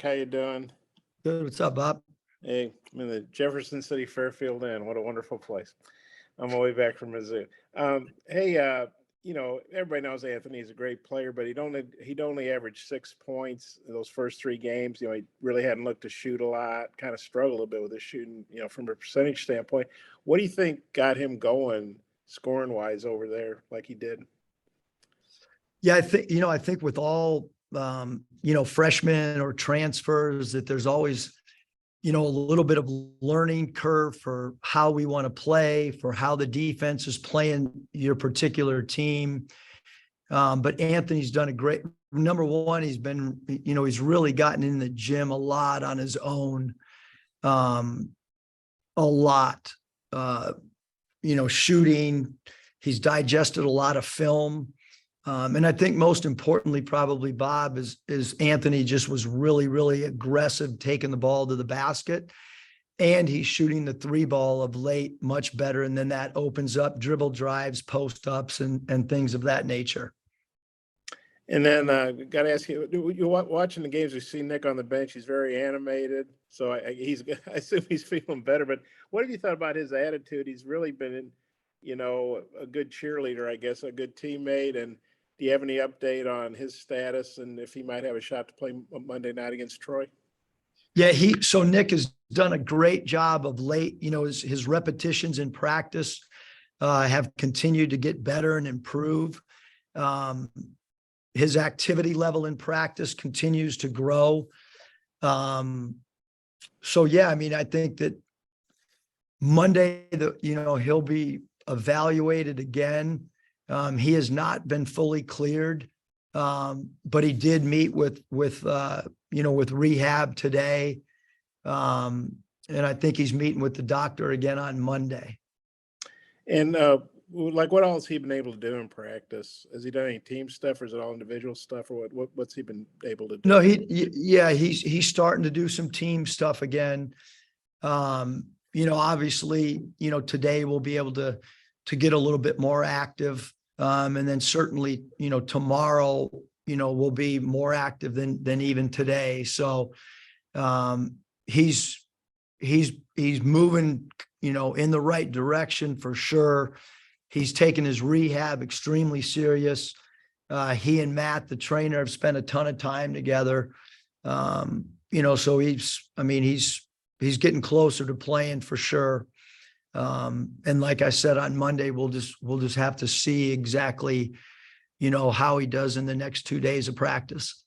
How you doing? Good. What's up, Bob? Hey, I'm in the Jefferson City Fairfield Inn. What a wonderful place. I'm all the way back from Mizzou. Hey, everybody knows Anthony's a great player, but he'd only averaged 6 points in those first three games. He really hadn't looked to shoot a lot. Kind of struggled a bit with his shooting. From a percentage standpoint. What do you think got him going scoring wise over there like he did? Yeah, I think with all freshmen or transfers that there's always, a little bit of learning curve for how we want to play, for how the defense is playing your particular team. But Anthony's done a great number one. He's really gotten in the gym a lot on his own. A lot, shooting. He's digested a lot of film. And I think most importantly, probably Bob is Anthony just was really, really aggressive, taking the ball to the basket, and he's shooting the three ball of late much better. And then that opens up dribble drives, post ups, and things of that nature. And then got to ask you, you watching the games? We see Nick on the bench. He's very animated, so I assume he's feeling better. But what have you thought about his attitude? He's really been, a good cheerleader, I guess, a good teammate. And do you have any update on his status and if he might have a shot to play Monday night against Troy? Yeah, so Nick has done a great job of late. His repetitions in practice have continued to get better and improve. His activity level in practice continues to grow. So yeah, I think that Monday, he'll be evaluated again. He has not been fully cleared, but he did meet with rehab today, and I think he's meeting with the doctor again on Monday. And what all has he been able to do in practice? Has he done any team stuff, or is it all individual stuff, or what's he been able to do? No, he's starting to do some team stuff again. Obviously, today we'll be able to get a little bit more active. And then certainly, tomorrow, we'll be more active than even today. So he's moving, in the right direction for sure. He's taken his rehab extremely serious. He and Matt, the trainer, have spent a ton of time together. So he's getting closer to playing for sure. And like I said, on Monday, we'll just have to see exactly, how he does in the next 2 days of practice.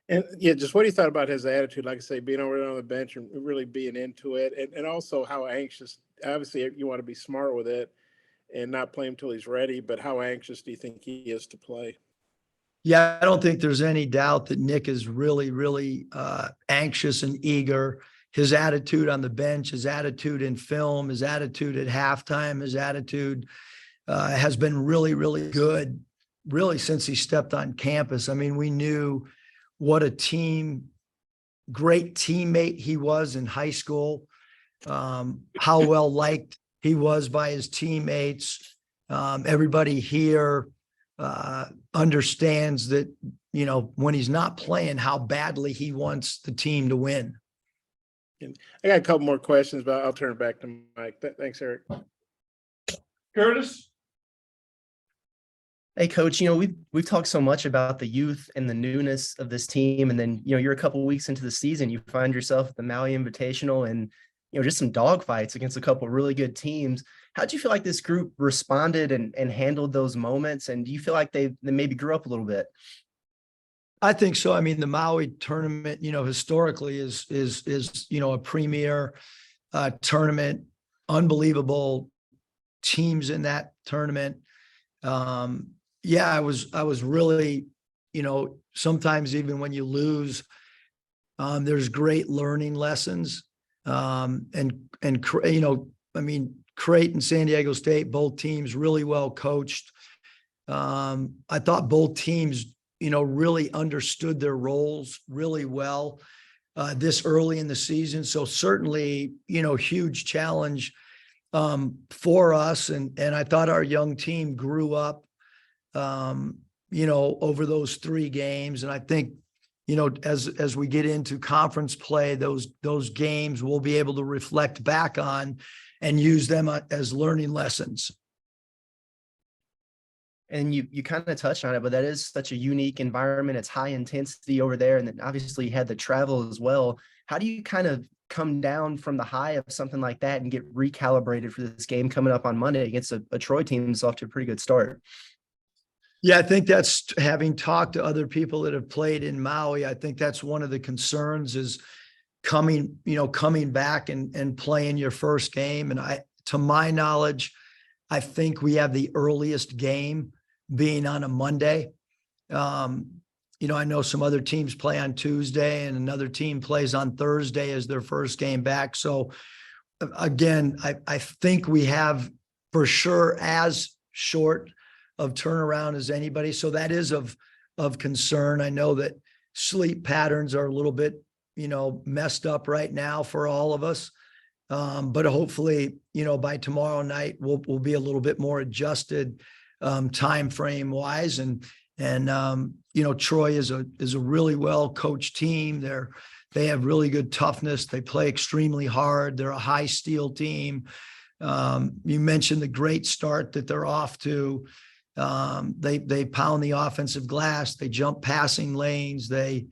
And yeah, just what do you thought about his attitude? Like I say, being over there on the bench and really being into it, and also how anxious. Obviously, you want to be smart with it and not play him until he's ready. But how anxious do you think he is to play? Yeah, I don't think there's any doubt that Nick is really, really anxious and eager. His attitude on the bench, his attitude in film, his attitude at halftime, his attitude has been really, really good, really, since he stepped on campus. We knew what a great teammate he was in high school, how well liked he was by his teammates. Everybody here understands that, when he's not playing, how badly he wants the team to win. And I got a couple more questions, but I'll turn it back to Mike. Thanks, Eric. Curtis? Hey, Coach, we've talked so much about the youth and the newness of this team. And then, you're a couple of weeks into the season, you find yourself at the Maui Invitational and, just some dogfights against a couple of really good teams. How do you feel like this group responded and handled those moments? And do you feel like they maybe grew up a little bit? I think so. The Maui tournament, historically is a premier tournament, unbelievable teams in that tournament. I was really, sometimes even when you lose, there's great learning lessons. Creighton, San Diego State, both teams really well coached. I thought both teams, really understood their roles really well this early in the season. So certainly, huge challenge for us. And I thought our young team grew up, over those 3 games. And I think, as we get into conference play, those games we'll be able to reflect back on and use them as learning lessons. And you kind of touched on it, but that is such a unique environment. It's high intensity over there. And then obviously you had the travel as well. How do you kind of come down from the high of something like that and get recalibrated for this game coming up on Monday against a Troy team that's off to a pretty good start? Yeah, I think that's, having talked to other people that have played in Maui, I think that's one of the concerns is coming back and playing your first game. And to my knowledge, I think we have the earliest game being on a Monday. I know some other teams play on Tuesday and another team plays on Thursday as their first game back. So again, I think we have for sure as short of turnaround as anybody. So that is of concern. I know that sleep patterns are a little bit, messed up right now for all of us. But hopefully, by tomorrow night, we'll be a little bit more adjusted time frame wise. And Troy is a really well coached team. They have really good toughness. They play extremely hard. They're a high steel team. You mentioned the great start that they're off to. They pound the offensive glass. They jump passing lanes. They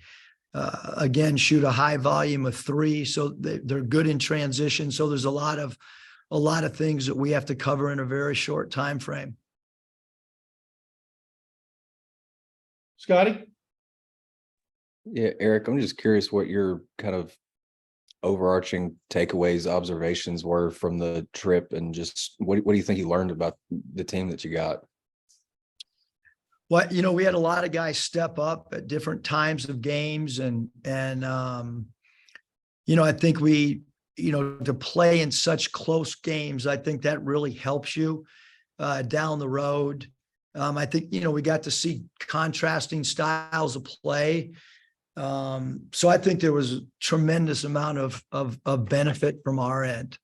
again shoot a high volume of three, so they're good in transition. So there's a lot of things that we have to cover in a very short time frame. Scotty? Yeah, Eric, I'm just curious what your kind of overarching takeaways, observations were from the trip, and just what do you think you learned about the team that you got? Well, we had a lot of guys step up at different times of games, and I think to play in such close games, I think that really helps you down the road. I think, we got to see contrasting styles of play. So I think there was a tremendous amount of benefit from our end.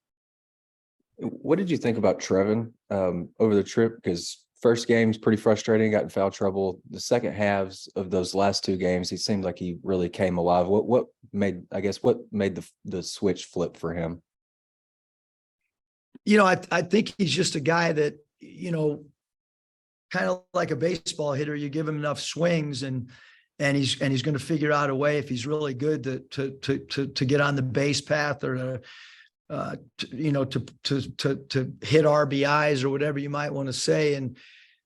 What did you think about Trevin over the trip? Because first game's pretty frustrating, got in foul trouble. The second halves of those last two games, he seemed like he really came alive. What made the switch flip for him? I think he's just a guy that, kind of like a baseball hitter. You give him enough swings and he's going to figure out a way, if he's really good, to get on the base path or to hit RBIs or whatever you might want to say. And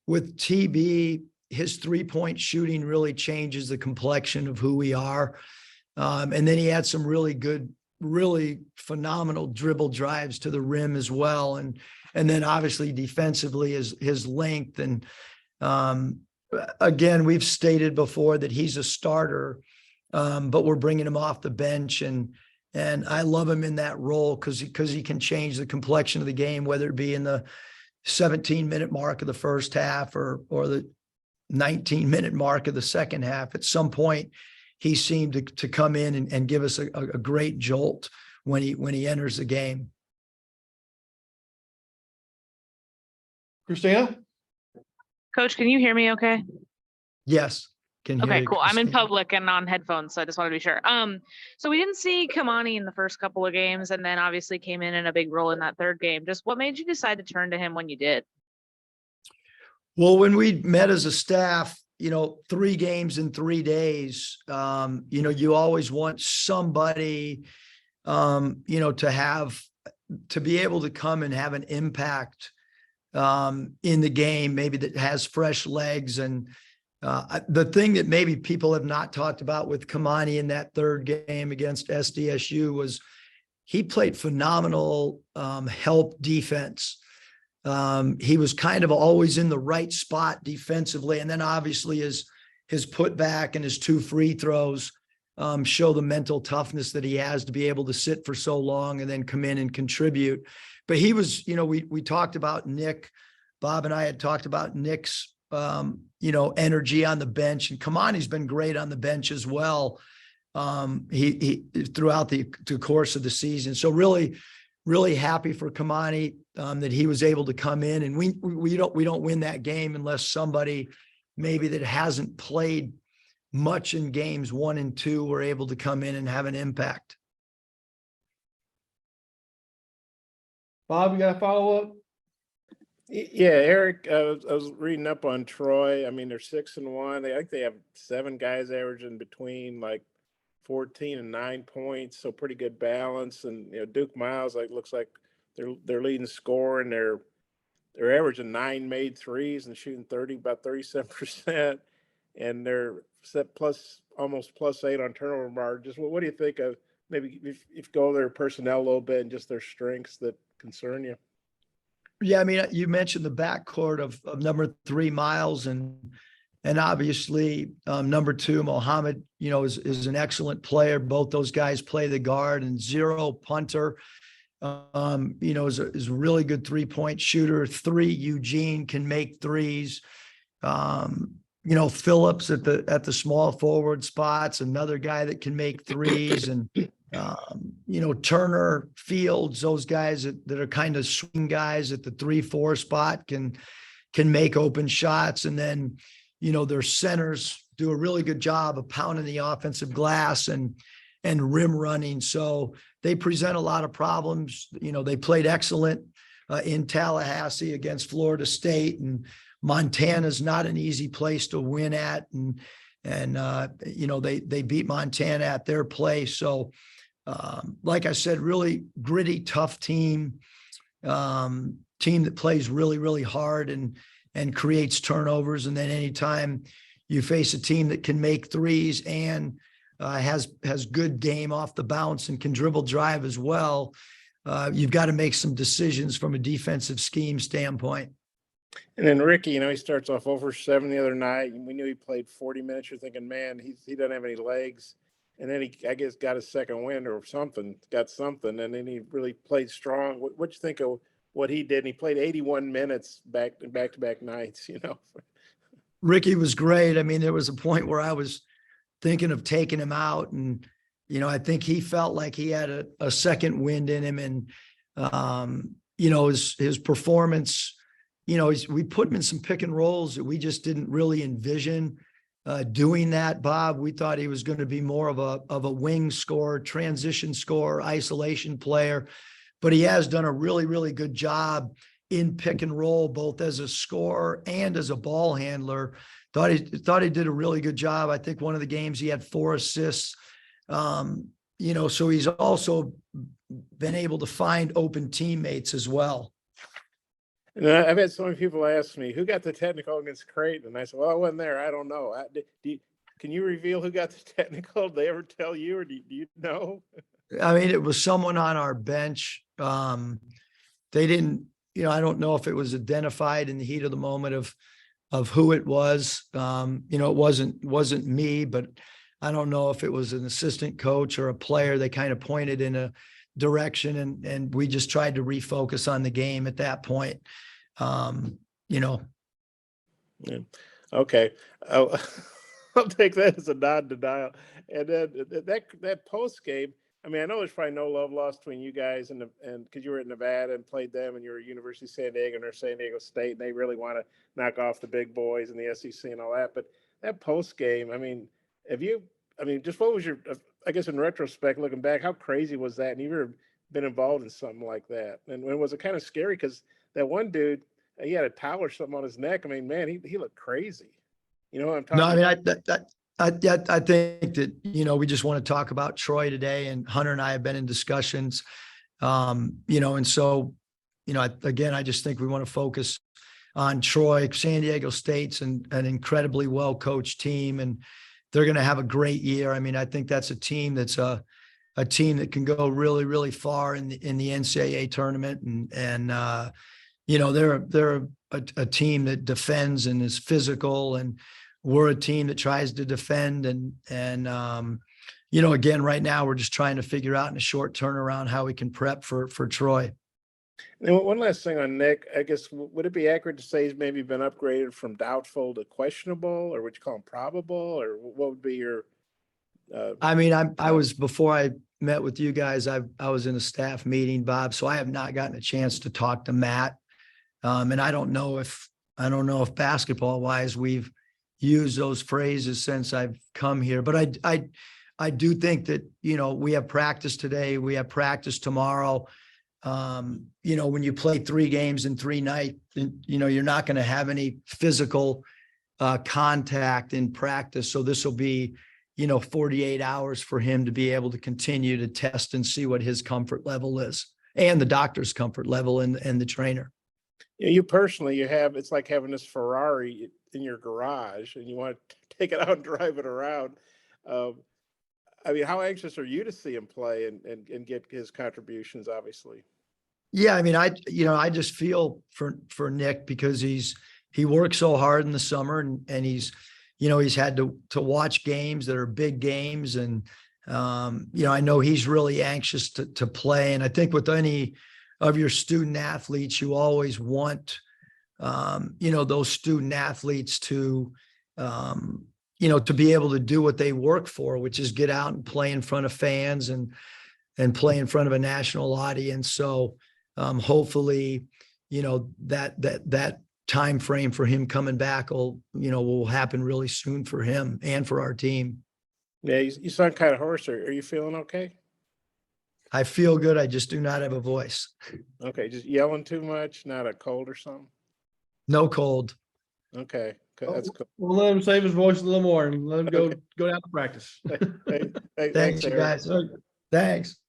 with TB, his 3-point shooting really changes the complexion of who we are. And then he had some really good, really phenomenal dribble drives to the rim as well. And then obviously defensively his length. And again, we've stated before that he's a starter, but we're bringing him off the bench, and I love him in that role because he can change the complexion of the game, whether it be in the 17-minute mark of the first half or the 19-minute mark of the second half. At some point, he seemed to come in and give us a great jolt when he enters the game. Christina? Coach, can you hear me okay? Yes. Can hear Okay, you, cool. I'm in Christina. public and on headphones, so I just wanted to be sure. So we didn't see Kamani in the first couple of games, and then obviously came in a big role in that third game. Just what made you decide to turn to him when you did? Well, when we met as a staff, 3 games in 3 days, you always want somebody, to be able to come and have an impact in the game, maybe that has fresh legs. And the thing that maybe people have not talked about with Kamani in that third game against SDSU was he played phenomenal help defense. He was kind of always in the right spot defensively. And then obviously his putback and his 2 free throws show the mental toughness that he has to be able to sit for so long and then come in and contribute. But he was, we talked about Nick. Bob and I had talked about Nick's energy on the bench, and Kamani's been great on the bench as well. He throughout the course of the season. So really, really happy for Kamani that he was able to come in, and we don't win that game unless somebody maybe that hasn't played much in games 1 and 2 were able to come in and have an impact. Bob, you got a follow-up? Yeah, Eric, I was reading up on Troy. I mean, they're 6-1. I think they have 7 guys averaging between like 14 and 9 points, so pretty good balance. And Duke Miles, looks like they're leading scorer, and they're averaging 9 made threes and shooting about 37%, and they're set almost +8 on turnover mark. Just what do you think of maybe if you go over their personnel a little bit and just their strengths that concern you? Yeah, I mean, you mentioned the backcourt of number 3 Miles and obviously number 2 Mohammed, is an excellent player. Both those guys play the guard, and Zero Punter, is a really good 3-point shooter. 3 Eugene can make threes. Phillips at the small forward spots, another guy that can make threes, and Turner, Fields, those guys that are kind of swing guys at the 3-4 spot can make open shots. And then, their centers do a really good job of pounding the offensive glass and rim running. So they present a lot of problems. They played excellent in Tallahassee against Florida State, and Montana's not an easy place to win at. And they beat Montana at their place. So, like I said, really gritty, tough team that plays really, really hard and creates turnovers. And then anytime you face a team that can make threes and has good game off the bounce and can dribble drive as well, you've got to make some decisions from a defensive scheme standpoint. And then Ricky, he starts off over 7 the other night. We knew he played 40 minutes. You're thinking, man, he doesn't have any legs. And then he, I guess, got a second wind or something, and then he really played strong. What you think of what he did? And he played 81 minutes back-to-back nights, Ricky was great. I mean, there was a point where I was thinking of taking him out, and, I think he felt like he had a second wind in him. And, his performance, we put him in some pick and rolls that we just didn't really envision doing that, Bob. We thought he was going to be more of a wing scorer, transition scorer, isolation player, but he has done a really, really good job in pick and roll, both as a scorer and as a ball handler. Thought he did a really good job. I think one of the games he had 4 assists. So he's also been able to find open teammates as well. And I've had so many people ask me, who got the technical against Creighton? And I said, well, I wasn't there. I don't know. Can you reveal who got the technical? Did they ever tell you, or do you know? I mean, it was someone on our bench. They didn't, I don't know if it was identified in the heat of the moment of who it was. It wasn't me, but I don't know if it was an assistant coach or a player. They kind of pointed in a direction, and we just tried to refocus on the game at that point. Yeah. Okay. I'll take that as a non-denial. And then that post game, I mean, I know there's probably no love lost between you guys and because you were at Nevada and played them, and you're at University of San Diego and they're San Diego State, and they really want to knock off the big boys in the SEC and all that. But that post game, I mean, just what was your, I guess in retrospect, looking back, how crazy was that? And you've ever been involved in something like that? And was it kind of scary? Because that one dude, he had a towel or something on his neck. I mean, man, he looked crazy. You know what I'm talking about? No, I mean, I think that, we just want to talk about Troy today, and Hunter and I have been in discussions, and so, again, I just think we want to focus on Troy. San Diego State's an incredibly well-coached team, and they're going to have a great year. I mean, I think that's a team that's a team that can go really, really far in the NCAA tournament. And they're a team that defends and is physical, and we're a team that tries to defend. And again, right now we're just trying to figure out in a short turnaround how we can prep for Troy. And one last thing on Nick, I guess, would it be accurate to say he's maybe been upgraded from doubtful to questionable, or would you call him probable, or what would be your? I mean, I was, before I met with you guys, I was in a staff meeting, Bob, so I have not gotten a chance to talk to Matt. And I don't know if basketball wise, we've used those phrases since I've come here, but I do think that, we have practice today, we have practice tomorrow. When you play 3 games in 3 nights, you're not going to have any physical contact in practice. So this will be, 48 hours for him to be able to continue to test and see what his comfort level is, and the doctor's comfort level and the trainer. Yeah, you personally, it's like having this Ferrari in your garage and you want to take it out and drive it around. I mean, how anxious are you to see him play and get his contributions, obviously? Yeah, I mean, I just feel for Nick, because he works so hard in the summer, and he's had to watch games that are big games, and I know he's really anxious to play. And I think with any of your student athletes, you always want those student athletes to to be able to do what they work for, which is get out and play in front of fans and play in front of a national audience. So hopefully, that time frame for him coming back will happen really soon for him and for our team. Yeah, you sound kind of hoarse. Are you feeling okay? I feel good. I just do not have a voice. Okay, just yelling too much, not a cold or something? No cold. Okay, that's cool. We'll let him save his voice a little more and let him go Okay. go down to practice. Hey, Thanks, you Eric. guys. Thanks.